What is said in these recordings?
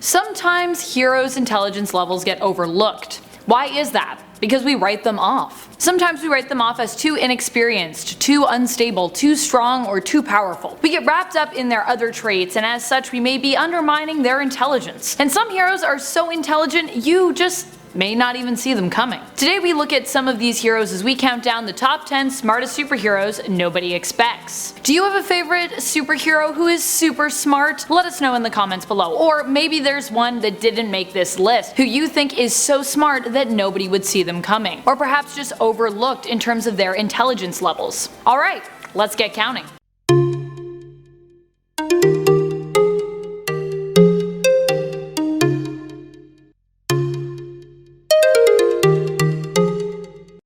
Sometimes heroes' intelligence levels get overlooked. Why is that? Because we write them off. Sometimes we write them off as too inexperienced, too unstable, too strong, or too powerful. We get wrapped up in their other traits, and as such we may be undermining their intelligence. And some heroes are so intelligent you just may not even see them coming. Today we look at some of these heroes as we count down the top 10 smartest superheroes nobody expects. Do you have a favorite superhero who is super smart? Let us know in the comments below. Or maybe there's one that didn't make this list, who you think is so smart that nobody would see them coming. Or perhaps just overlooked in terms of their intelligence levels. Alright, let's get counting.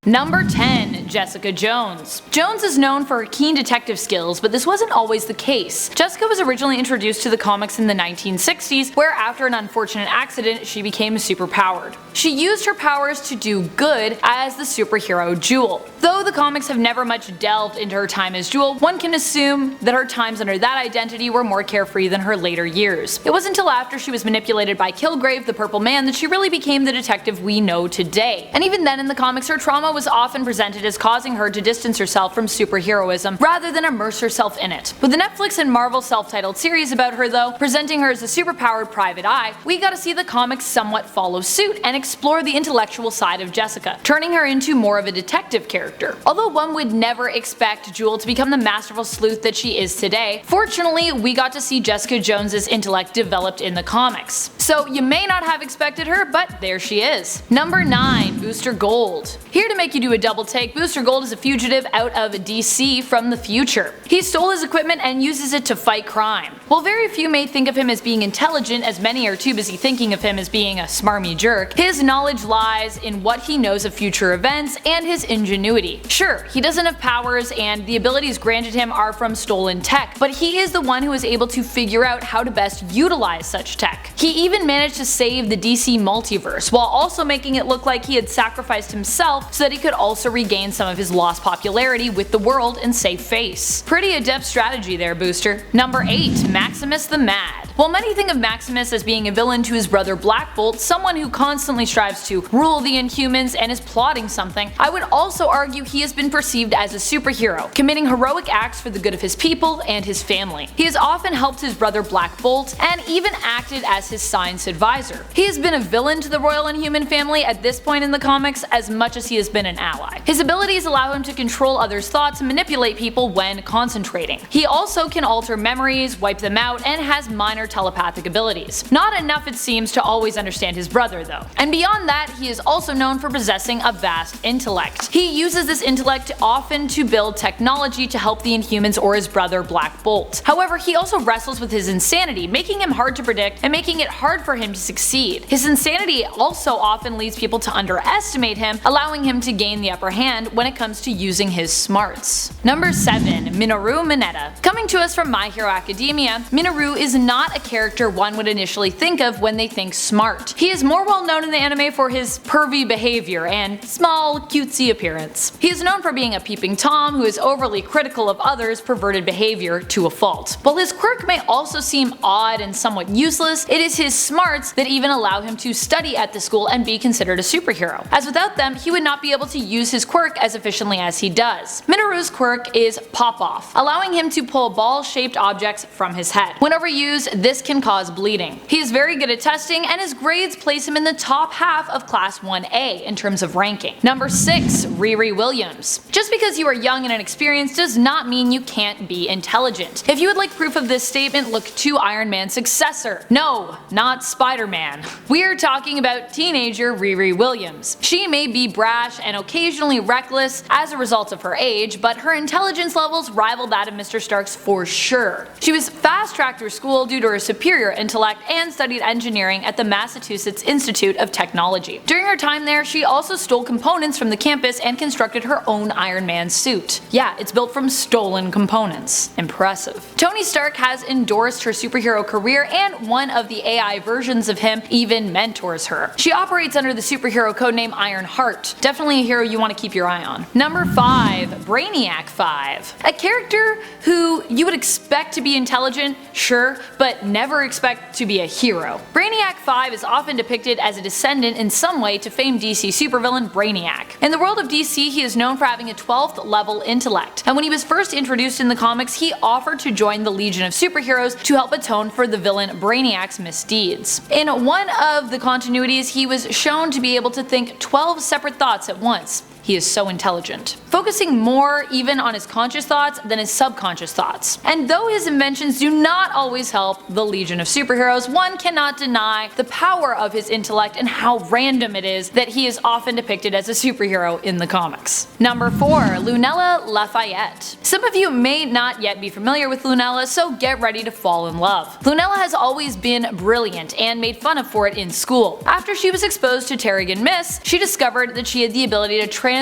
Number 10. Jessica Jones. Jones is known for her keen detective skills, but this wasn't always the case. Jessica was originally introduced to the comics in the 1960s, where after an unfortunate accident, she became superpowered. She used her powers to do good as the superhero Jewel. Though the comics have never much delved into her time as Jewel, one can assume that her times under that identity were more carefree than her later years. It wasn't until after she was manipulated by Kilgrave, the Purple Man, that she really became the detective we know today. And even then in the comics, her trauma was often presented as causing her to distance herself from superheroism rather than immerse herself in it. With the Netflix and Marvel self-titled series about her though, presenting her as a superpowered private eye, we got to see the comics somewhat follow suit and explore the intellectual side of Jessica, turning her into more of a detective character. Although one would never expect Jewel to become the masterful sleuth that she is today, fortunately we got to see Jessica Jones's intellect developed in the comics. So you may not have expected her, but there she is. Number 9. Booster Gold. Here to make you do a double take, Booster Gold is a fugitive out of DC from the future. He stole his equipment and uses it to fight crime. While very few may think of him as being intelligent, as many are too busy thinking of him as being a smarmy jerk, his knowledge lies in what he knows of future events and his ingenuity. Sure, he doesn't have powers and the abilities granted him are from stolen tech, but he is the one who is able to figure out how to best utilize such tech. He even managed to save the DC multiverse, while also making it look like he had sacrificed himself so that he could also regain some of his lost popularity with the world and save face. Pretty adept strategy there, Booster. Number 8. Maximus the Mad. While many think of Maximus as being a villain to his brother Black Bolt, someone who constantly strives to rule the Inhumans and is plotting something, I would also argue he has been perceived as a superhero, committing heroic acts for the good of his people and his family. He has often helped his brother Black Bolt and even acted as his science advisor. He has been a villain to the Royal Inhuman family at this point in the comics as much as he has been an ally. His abilities allow him to control others' thoughts and manipulate people when concentrating. He also can alter memories, wipe them out, and has minor telepathic abilities. Not enough it seems to always understand his brother though. And beyond that, he is also known for possessing a vast intellect. He uses this intellect often to build technology to help the Inhumans or his brother Black Bolt. However, he also wrestles with his insanity, making him hard to predict and making it hard for him to succeed. His insanity also often leads people to underestimate him, allowing him to gain the upper hand when it comes to using his smarts. Number 7. Minoru Mineta. Coming to us from My Hero Academia, Minoru is not a character one would initially think of when they think smart. He is more well known in the anime for his pervy behavior and small, cutesy appearance. He is known for being a peeping Tom who is overly critical of others' perverted behavior to a fault. While his quirk may also seem odd and somewhat useless, it is his smarts that even allow him to study at the school and be considered a superhero, as without them he would not be able to use his quirk as efficiently as he does. Minoru's quirk is Pop-Off, allowing him to pull ball-shaped objects from his head. When overused, this can cause bleeding. He is very good at testing, and his grades place him in the top half of Class 1A in terms of ranking. Number 6. Riri Williams. Just because you are young and inexperienced does not mean you can't be intelligent. If you would like proof of this statement, look to Iron Man's successor. No, not Spider-Man. We are talking about teenager Riri Williams. She may be brash and occasionally reckless as a result of her age, but her intelligence levels rival that of Mr. Stark's for sure. She was fast-tracked through school due to her superior intellect and studied engineering at the Massachusetts Institute of Technology. During her time there, she also stole components from the campus and constructed her own Iron Man suit. Yeah, it's built from stolen components. Impressive. Tony Stark has endorsed her superhero career, and one of the AI versions of him even mentors her. She operates under the superhero codename Ironheart. Definitely a hero you want to keep your eye eye on. Number 5. Brainiac 5. A character who you would expect to be intelligent, sure, but never expect to be a hero. Brainiac 5 is often depicted as a descendant in some way to famed DC supervillain Brainiac. In the world of DC, he is known for having a 12th level intellect, and when he was first introduced in the comics, he offered to join the Legion of Superheroes to help atone for the villain Brainiac's misdeeds. In one of the continuities, he was shown to be able to think 12 separate thoughts at once. He is so intelligent, focusing more even on his conscious thoughts than his subconscious thoughts. And though his inventions do not always help the Legion of Superheroes, one cannot deny the power of his intellect and how random it is that he is often depicted as a superhero in the comics. Number 4. Lunella Lafayette. Some of you may not yet be familiar with Lunella, so get ready to fall in love. Lunella has always been brilliant and made fun of for it in school. After she was exposed to Terrigen Mist, she discovered that she had the ability to transfer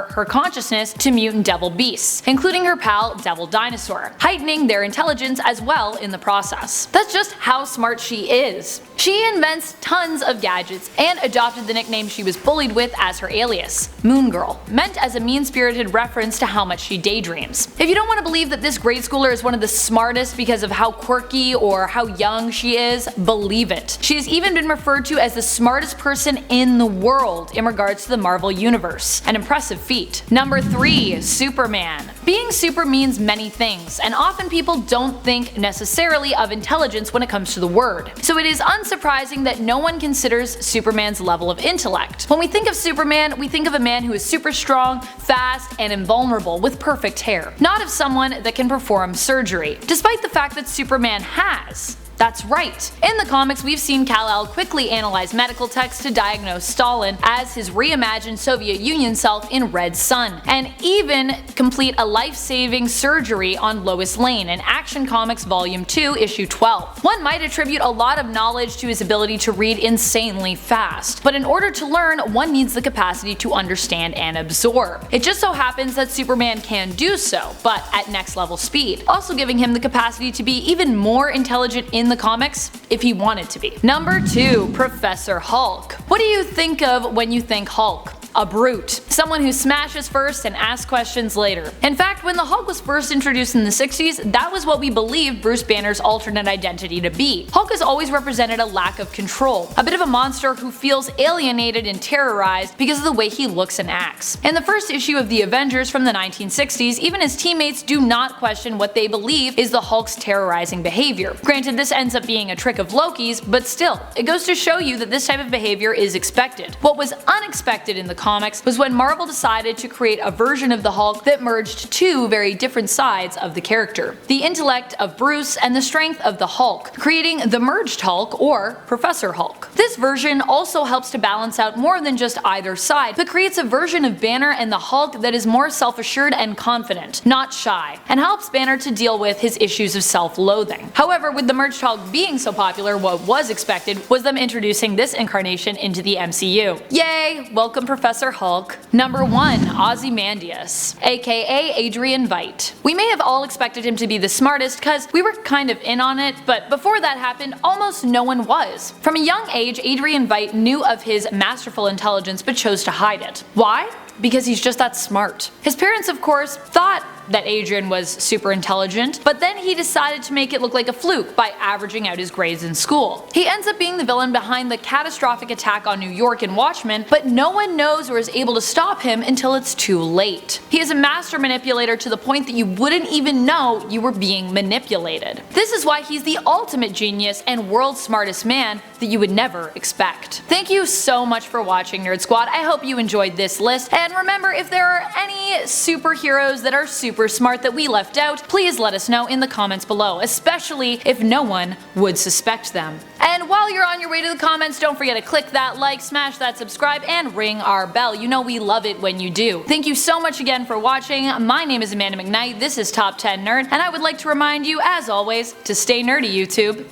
her consciousness to mutant devil beasts, including her pal Devil Dinosaur, heightening their intelligence as well in the process. That's just how smart she is. She invents tons of gadgets and adopted the nickname she was bullied with as her alias, Moon Girl, meant as a mean-spirited reference to how much she daydreams. If you don't want to believe that this grade schooler is one of the smartest because of how quirky or how young she is, believe it. She has even been referred to as the smartest person in the world in regards to the Marvel Universe. An impressive feat. Number 3. Superman. Being super means many things, and often people don't think necessarily of intelligence when it comes to the word. So it is unsurprising that no one considers Superman's level of intellect. When we think of Superman, we think of a man who is super strong, fast, and invulnerable with perfect hair, not of someone that can perform surgery, despite the fact that Superman has. That's right. In the comics, we've seen Kal-El quickly analyze medical texts to diagnose Stalin as his reimagined Soviet Union self in Red Sun, and even complete a life-saving surgery on Lois Lane in Action Comics Volume 2, Issue 12. One might attribute a lot of knowledge to his ability to read insanely fast, but in order to learn, one needs the capacity to understand and absorb. It just so happens that Superman can do so, but at next level speed, also giving him the capacity to be even more intelligent in the comics if he wanted to be. Number 2. Professor Hulk. What do you think of when you think Hulk? A brute. Someone who smashes first and asks questions later. In fact, when the Hulk was first introduced in the 60s, that was what we believed Bruce Banner's alternate identity to be. Hulk has always represented a lack of control, a bit of a monster who feels alienated and terrorized because of the way he looks and acts. In the first issue of the Avengers from the 1960s, even his teammates do not question what they believe is the Hulk's terrorizing behavior. Granted, this ends up being a trick of Loki's, but still, it goes to show you that this type of behavior is expected. What was unexpected in the comics was when Marvel decided to create a version of the Hulk that merged two very different sides of the character. The intellect of Bruce and the strength of the Hulk, creating the merged Hulk or Professor Hulk. This version also helps to balance out more than just either side, but creates a version of Banner and the Hulk that is more self-assured and confident, not shy, and helps Banner to deal with his issues of self-loathing. However, with the merged Hulk being so popular, what was expected was them introducing this incarnation into the MCU. Yay! Welcome Professor Hulk. Number 1. Ozymandias, aka Adrian Veidt. We may have all expected him to be the smartest cause we were kind of in on it, but before that happened, almost no one was. From a young age, Adrian Veidt knew of his masterful intelligence but chose to hide it. Why? Because he's just that smart. His parents, of course, thought that Adrian was super intelligent, but then he decided to make it look like a fluke by averaging out his grades in school. He ends up being the villain behind the catastrophic attack on New York in Watchmen, but no one knows or is able to stop him until it's too late. He is a master manipulator to the point that you wouldn't even know you were being manipulated. This is why he's the ultimate genius and world's smartest man that you would never expect. Thank you so much for watching, Nerd Squad. I hope you enjoyed this list, and remember, if there are any superheroes that are super smart that we left out, please let us know in the comments below, especially if no one would suspect them. And while you're on your way to the comments, don't forget to click that like, smash that subscribe, and ring our bell. You know we love it when you do. Thank you so much again for watching. My name is Amanda McKnight, this is Top 10 Nerd, and I would like to remind you, as always, to stay nerdy, YouTube.